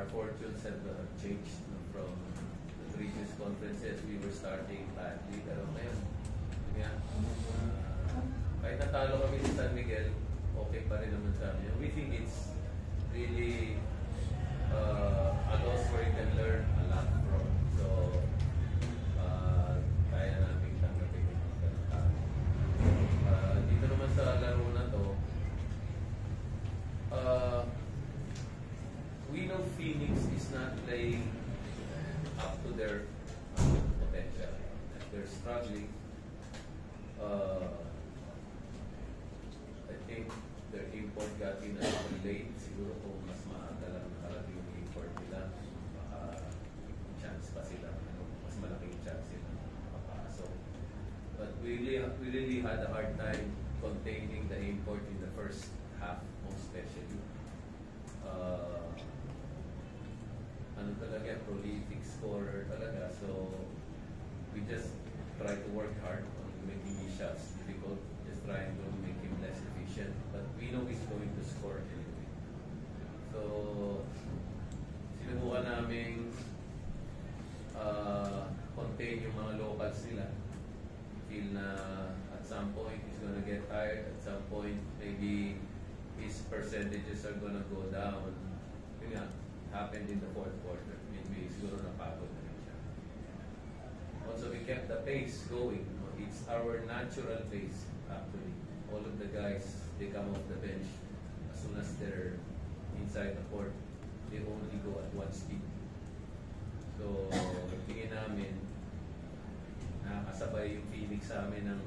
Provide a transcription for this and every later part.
our fortunes have changed from the previous conferences. We were starting badly, pero ngayon, kahit natalo kami sa San Miguel, okay pa rin naman sa amin. We think it's really a loss where you can learn a lot from. So, kaya namin tanggapin yung mga ganun. Dito naman sa laro na to, we know Phoenix is not playing up to their potential. They're struggling. I think their import got in a little late. Siguro kung mas maaga lang nakarating yung import nila, baka chance pa sila. Mas malaking chance sila makapasok. But we really had a hard time containing the import in the first half, most especially. Ano talaga, prolific scorer talaga. So, we just try to work hard on making these shots difficult, just trying to make him less efficient. But we know he's going to score anyway. So, sinubukan namin contain yung mga locals nila. Feel na at some point he's gonna get tired, at some point maybe his percentages are gonna go down. Yun nga, happened in the fourth quarter. Maybe siguro napagod na rin siya. Also, we kept the pace going. It's our natural pace, actually. All of the guys, they come off the bench. As soon as they're inside the court, they only go at one speed. So, tingin namin, nakakasabay yung Phoenix sa amin ng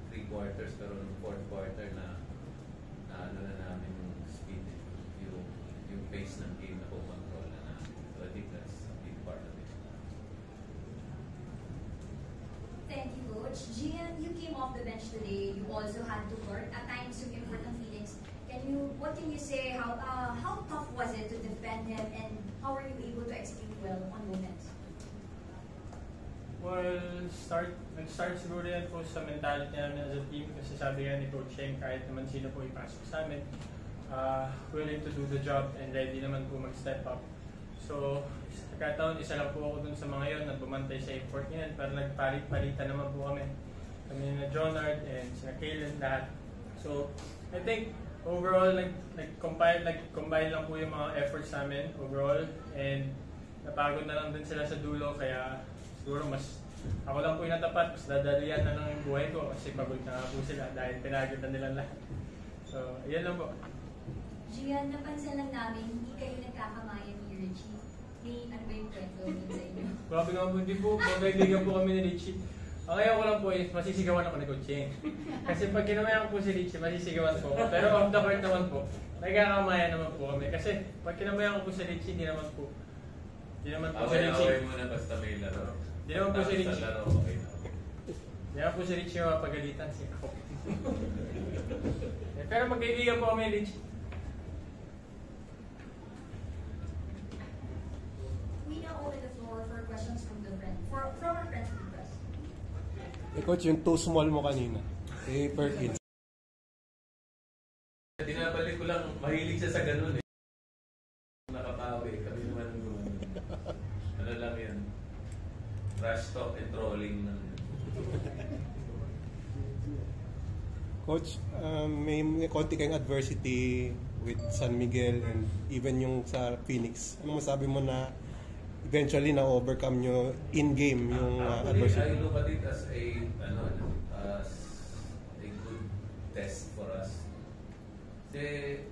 3 quarters, pero ng 4th quarter na ano na namin yung speed, yung pace ng game na control na namin. So, I think that's a big part of it. Thank you, Coach. Gian, you came off the bench today. You also had to work. At times, yung import ng Phoenix. What can you say? How tough was it to defend him, and how were you able to execute well on moments? Well, nag-start siguro yan po sa mentality namin as a team kasi sabi nga ni Coach Cheng, kahit naman sino po ipasok sa amin, willing to do the job and ready naman po mag-step up. So, nagkataon, isa lang po ako dun sa mga yon na bumantay sa import niyan para nagpalit-palitan naman po kami. Kami na Jonard and sina Kaylen, lahat. So, I think overall, combine lang po yung mga efforts namin overall, and napagod na lang din sila sa dulo, kaya siguro mas ako lang po yung natapat, mas dadalian na lang yung buhay ko kasi pagod na po sila dahil pinagod na nila lahat. So, ayan lang po. Gian, napansin lang namin, hindi kayo nagkakamayan ni Richie. May ano ba yung kwento dun sa inyo? Grabe nga po, hindi po. Magkaibigan po kami ni Richie. Ang ayaw ko lang po is masisigawan ako ni Coach Cheng. Kasi pag kinamayan ko po si Richie, masisigawan po ako. Pero off the court naman po, nagkakamayan naman po kami. Kasi pag kinamayan ko po si Richie, hindi naman po si Richie. Away mo na basta may laro. Hindi naman po si Richie. Okay. Hindi naman po si Richie yung mapagalitan. Ako. Pero magkaibigan po kami ni Richie. We now open the floor for questions from our friends in the press. Coach, yung too small mo kanina. Perkins. Dinabalik ko lang, mahilig siya sa ganun eh. Nakabawi, kami naman ano lang yan. Trash talk and trolling lang. Coach, may konti kayong adversity with San Miguel and even yung sa Phoenix. Ano masabi mo na eventually na-overcome nyo in-game yung adversity? I look at it as a good test for us. Kasi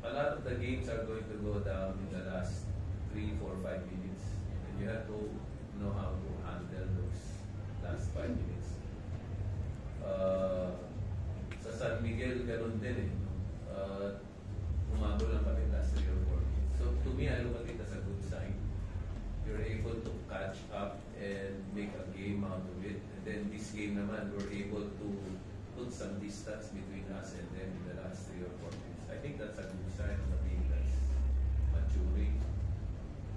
a lot of the games are going to go down in the last 3, 4, 5 minutes. And you have to know how to handle those last 5 minutes. Sa San Miguel, ganun din eh. Umabol lang kami last 3 or 4 minutes. So to me, I look at it as a good sign. You're able to catch up and make a game out of it. And then this game naman, we're able to put some distance between us and them in the last 3 or 4 minutes. I think that's a good sign of a team that's maturing.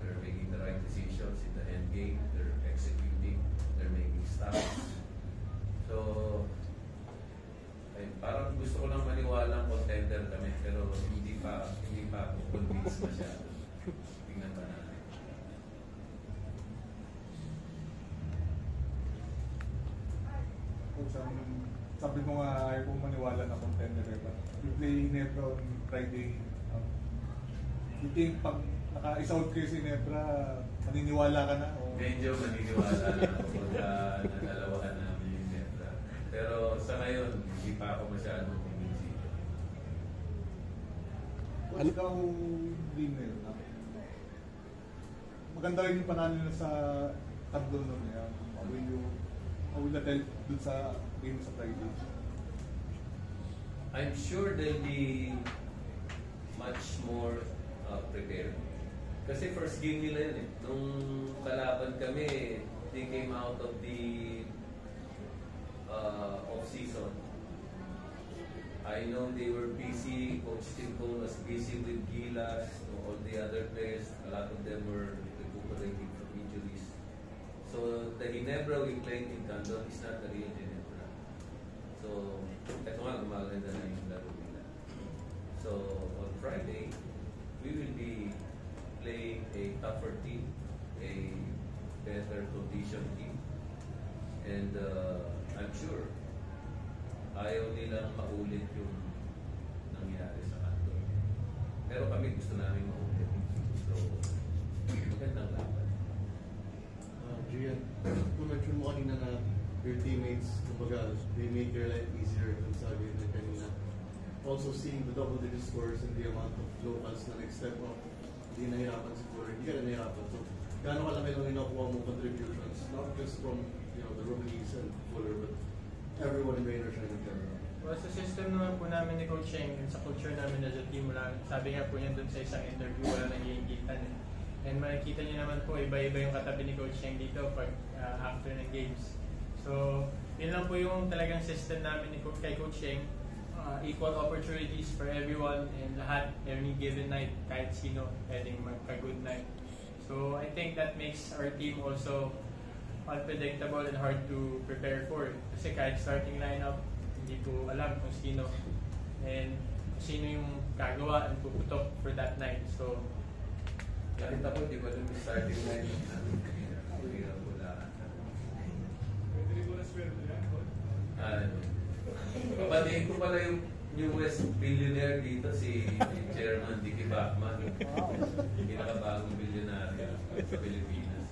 They're making the right decisions in the end game. They're executing. They're making stops. So, parang gusto ko lang maniwala ng contender kami, pero hindi pa ako convinced masyado. Tingnan pa natin. Kung sabi mo nga ayaw kong maniwala na contender eh. But you play Ginebra on Friday. You think pag naka-isout kayo si Ginebra, maniniwala ka na? O... Medyo maniniwala na ako pagka nagalawahan namin yung Nebra. Pero sa ngayon, hindi pa ako masyadong kumbinsido. Ano ikaw din na yun? Maganda rin yung panalo nila sa tablon nun. How will that help dun sa game sa Friday? I'm sure they'll be much more prepared. Kasi first game nila yun eh. Nung kalaban kami, they came out of the off-season. I know they were busy, Coach Tincon was busy with Gilas, all the other players, a lot of them were recuperating from injuries. So the Ginebra we played in Candon is not the real Ginebra. So, ito nga, gumaganda na yung laro nila. So, on Friday, we will be playing a tougher team, a better condition team. And I'm sure ayaw nilang maulit yung nangyari sa kanto. Pero kami gusto namin maulit. So, magandang laban. Gian, kung mention mo kanina na your teammates, kumbaga, they make your life easier kung sabi na kanina. Also seeing the double-digit scores and the amount of locals na nag-step up, hindi nahirapan si Fuller, hindi ka na nahirapan. So, gaano kalaki lang yung nakuha mong contributions, not just from the rookies and Fuller, but everyone in Rainer Shine in general. Well, sa system naman po namin ni Coach Cheng and sa culture namin as a team, sabi nga po niya dun sa isang interview, wala nang iingitan eh. And makikita niyo naman po, iba-iba yung katabi ni Coach Cheng dito pag after ng games. So, yun lang po yung talagang system namin kay Coach Cheng. Equal opportunities for everyone and lahat, every given night, kahit sino, pwedeng magka-good night. So, I think that makes our team also unpredictable and hard to prepare for. Kasi kahit starting lineup, hindi ko alam kung sino and sino yung gagawa and puputok for that night. So, Kahit ako, di ba yung starting line namin? Hirap ko lahat. Papatiin ko pala yung newest billionaire dito, si Chairman Dickie Bachman. Pinakabagong billionaire sa Pilipinas.